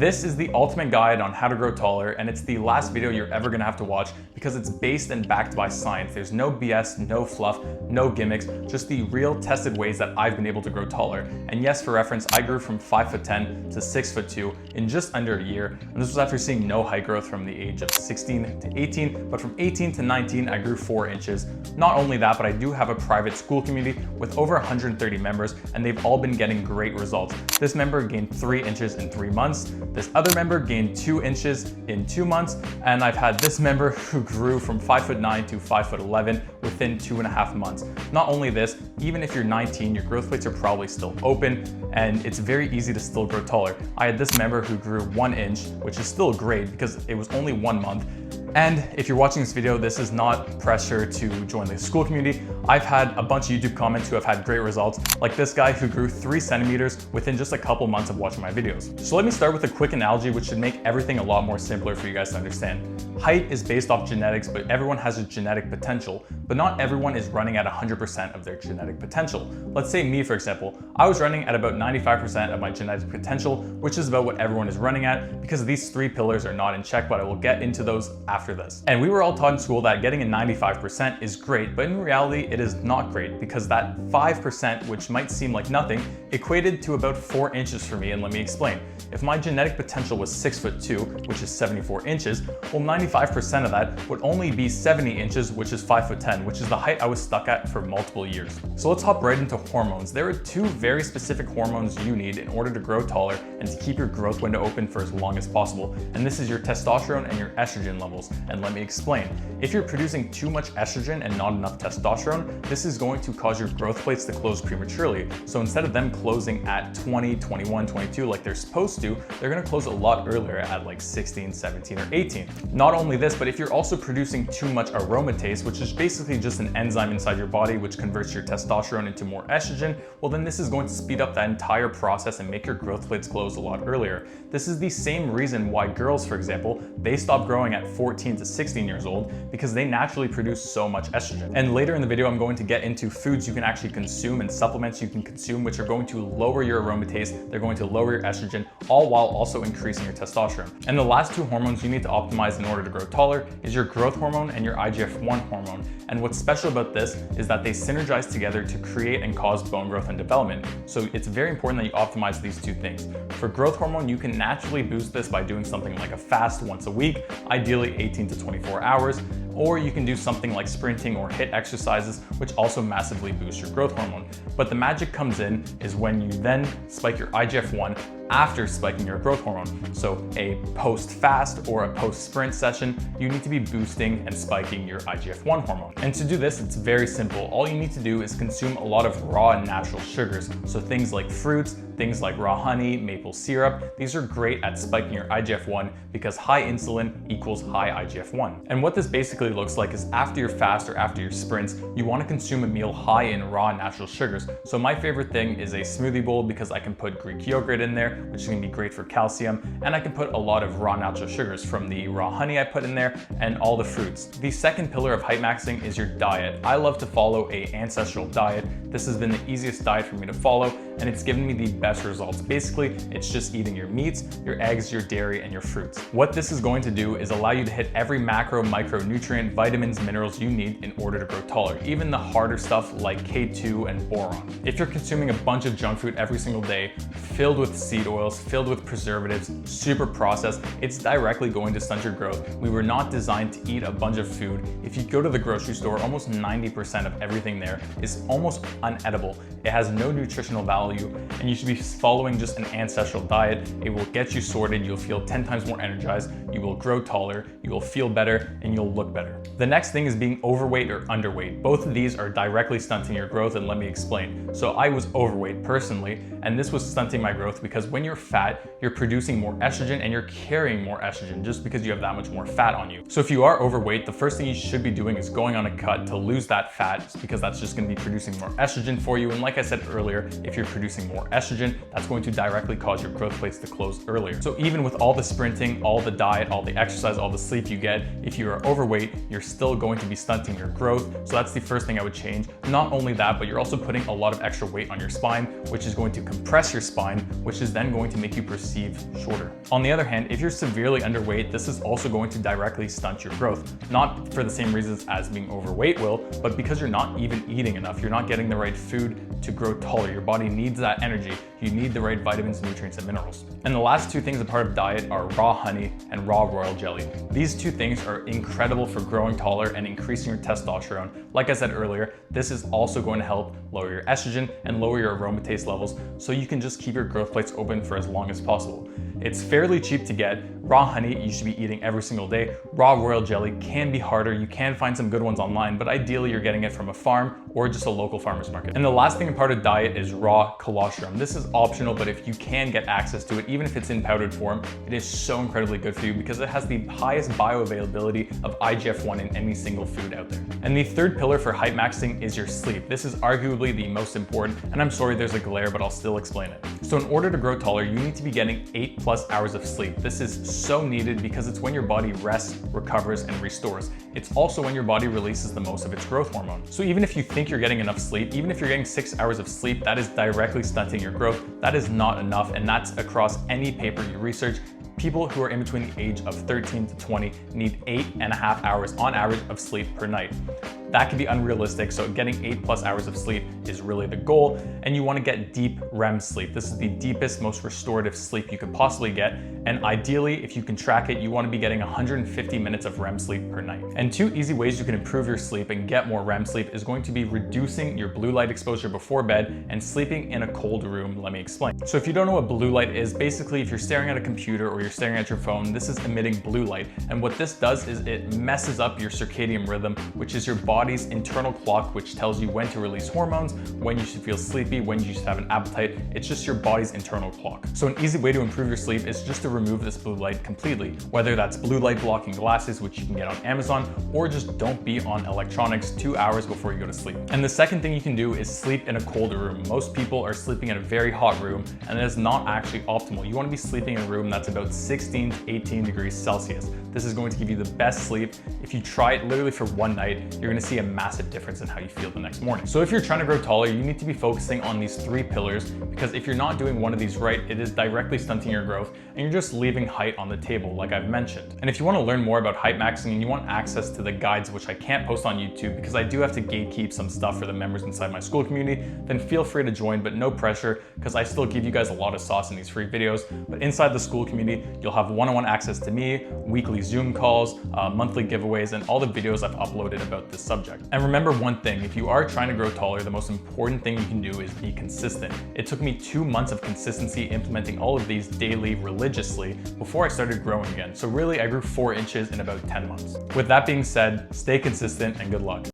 This is the ultimate guide on how to grow taller, and it's the last video you're ever gonna have to watch because it's based and backed by science. There's no BS, no fluff, no gimmicks, just the real tested ways that I've been able to grow taller. And yes, for reference, I grew from 5'10" to 6'2" in just under a year. And this was after seeing no height growth from the age of 16 to 18, but from 18 to 19, I grew 4 inches. Not only that, but I do have a private school community with over 130 members, and they've all been getting great results. This member gained 3 inches in 3 months. This other member gained 2 inches in 2 months, and I've had this member who grew from 5'9" to 5'11" within 2.5 months. Not only this, even if you're 19, your growth plates are probably still open, and it's very easy to still grow taller. I had this member who grew 1 inch, which is still great because it was only 1 month. And if you're watching this video, this is not pressure to join the school community. I've had a bunch of YouTube comments who have had great results, like this guy who grew 3 centimeters within just a couple months of watching my videos. So let me start with a quick analogy which should make everything a lot more simpler for you guys to understand. Height is based off genetics, but everyone has a genetic potential, but not everyone is running at 100% of their genetic potential. Let's say me, for example, I was running at about 95% of my genetic potential, which is about what everyone is running at because these 3 pillars are not in check, but I will get into those after this. And we were all taught in school that getting a 95% is great, but in reality, it is not great because that 5%, which might seem like nothing, equated to about 4 inches for me, and let me explain. If my genetic potential was 6'2", which is 74 inches, well, 95% of that would only be 70 inches, which is 5'10", which is the height I was stuck at for multiple years. So let's hop right into hormones. There are 2 very specific hormones you need in order to grow taller and to keep your growth window open for as long as possible. And this is your testosterone and your estrogen levels. And let me explain. If you're producing too much estrogen and not enough testosterone, this is going to cause your growth plates to close prematurely. So instead of them closing at 20, 21, 22 like they're supposed to, they're gonna close a lot earlier at like 16, 17, or 18. Not only this, but if you're also producing too much aromatase, which is basically just an enzyme inside your body which converts your testosterone into more estrogen, well then this is going to speed up that entire process and make your growth plates close a lot earlier. This is the same reason why girls, for example, they stop growing at 14 to 16 years old because they naturally produce so much estrogen. And later in the video, I'm going to get into foods you can actually consume and supplements you can consume which are going to lower your aromatase, they're going to lower your estrogen, all while also increasing your testosterone. And the last 2 hormones you need to optimize in order to grow taller is your growth hormone and your IGF-1 hormone. And what's special about this is that they synergize together to create and cause bone growth and development. So it's very important that you optimize these 2 things. For growth hormone, you can naturally boost this by doing something like a fast once a week, ideally 18 to 24 hours, or you can do something like sprinting or HIIT exercises, which also massively boost your growth hormone. But the magic comes in is when you then spike your IGF-1 after spiking your growth hormone. So a post-fast or a post-sprint session, you need to be boosting and spiking your IGF-1 hormone. And to do this, it's very simple. All you need to do is consume a lot of raw and natural sugars. So things like fruits, things like raw honey, maple syrup, these are great at spiking your IGF-1 because high insulin equals high IGF-1. And what this basically looks like is after your fast or after your sprints, you want to consume a meal high in raw natural sugars. So my favorite thing is a smoothie bowl because I can put Greek yogurt in there, which is going to be great for calcium, and I can put a lot of raw natural sugars from the raw honey I put in there and all the fruits. The second pillar of height maxing is your diet. I love to follow a ancestral diet. This has been the easiest diet for me to follow, and it's given me the best results. Basically, it's just eating your meats, your eggs, your dairy, and your fruits. What this is going to do is allow you to hit every macro, micronutrient, vitamins, minerals you need in order to grow taller, even the harder stuff like K2 and boron. If you're consuming a bunch of junk food every single day, filled with seed oils, filled with preservatives, super processed, it's directly going to stunt your growth. We were not designed to eat a bunch of food. If you go to the grocery store, almost 90% of everything there is almost unedible. It has no nutritional value, and you should be following just an ancestral diet. It will get you sorted, you'll feel 10 times more energized, you will grow taller, you will feel better, and you'll look better. The next thing is being overweight or underweight. Both of these are directly stunting your growth, and let me explain. So I was overweight personally, and this was stunting my growth because when you're fat, you're producing more estrogen and you're carrying more estrogen just because you have that much more fat on you. So if you are overweight, the first thing you should be doing is going on a cut to lose that fat because that's just going to be producing more estrogen. estrogen for you. And like I said earlier, if you're producing more estrogen, that's going to directly cause your growth plates to close earlier. So even with all the sprinting, all the diet, all the exercise, all the sleep you get, if you are overweight, you're still going to be stunting your growth. So that's the first thing I would change. Not only that, but you're also putting a lot of extra weight on your spine, which is going to compress your spine, which is then going to make you perceive shorter. On the other hand, if you're severely underweight, this is also going to directly stunt your growth. Not for the same reasons as being overweight will, but because you're not even eating enough. You're not getting the right food to grow taller. Your body needs that energy. You need the right vitamins, nutrients, and minerals. And the last two things a part of diet are raw honey and raw royal jelly. These two things are incredible for growing taller and increasing your testosterone. Like I said earlier, this is also going to help lower your estrogen and lower your aromatase levels, so you can just keep your growth plates open for as long as possible. It's fairly cheap to get. Raw honey you should be eating every single day. Raw royal jelly can be harder. You can find some good ones online, but ideally you're getting it from a farm or just a local farmer's market. And the last thing in part of diet is raw colostrum. This is optional, but if you can get access to it, even if it's in powdered form, it is so incredibly good for you because it has the highest bioavailability of IGF-1 in any single food out there. And the third pillar for height maxing is your sleep. This is arguably the most important, and I'm sorry there's a glare, but I'll still explain it. So in order to grow taller, you need to be getting 8+ hours of sleep. This is so needed because it's when your body rests, recovers, and restores. It's also when your body releases the most of its growth hormone. So even if you think you're getting enough sleep, even if you're getting 6 hours of sleep, that is directly stunting your growth. That is not enough, and that's across any paper you research. People who are in between the age of 13 to 20 need 8.5 hours on average of sleep per night. That can be unrealistic, so getting 8+ hours of sleep is really the goal, and you want to get deep REM sleep. This is the deepest, most restorative sleep you could possibly get, and ideally, if you can track it, you want to be getting 150 minutes of REM sleep per night. And 2 easy ways you can improve your sleep and get more REM sleep is going to be reducing your blue light exposure before bed and sleeping in a cold room. Let me explain. So if you don't know what blue light is, basically if you're staring at a computer or you're staring at your phone, this is emitting blue light, and what this does is it messes up your circadian rhythm, which is your body's internal clock, which tells you when to release hormones, when you should feel sleepy, when you should have an appetite. It's just your body's internal clock. So an easy way to improve your sleep is just to remove this blue light completely, whether that's blue light blocking glasses, which you can get on Amazon, or just don't be on electronics 2 hours before you go to sleep. And the second thing you can do is sleep in a colder room. Most people are sleeping in a very hot room, and it is not actually optimal. You want to be sleeping in a room that's about 16 to 18 degrees Celsius. This is going to give you the best sleep. If you try it literally for one night, you're going to see a massive difference in how you feel the next morning. So if you're trying to grow taller, you need to be focusing on these 3 pillars, because if you're not doing one of these right, it is directly stunting your growth and you're just leaving height on the table, like I've mentioned. And if you want to learn more about height maxing and you want access to the guides, which I can't post on YouTube because I do have to gatekeep some stuff for the members inside my school community, then feel free to join, but no pressure, because I still give you guys a lot of sauce in these free videos. But inside the school community, you'll have one-on-one access to me, weekly Zoom calls, monthly giveaways, and all the videos I've uploaded about this subject. And remember one thing, if you are trying to grow taller, the most important thing you can do is be consistent. It took me 2 months of consistency implementing all of these daily religiously before I started growing again. So really, I grew 4 inches in about 10 months. With that being said, stay consistent and good luck.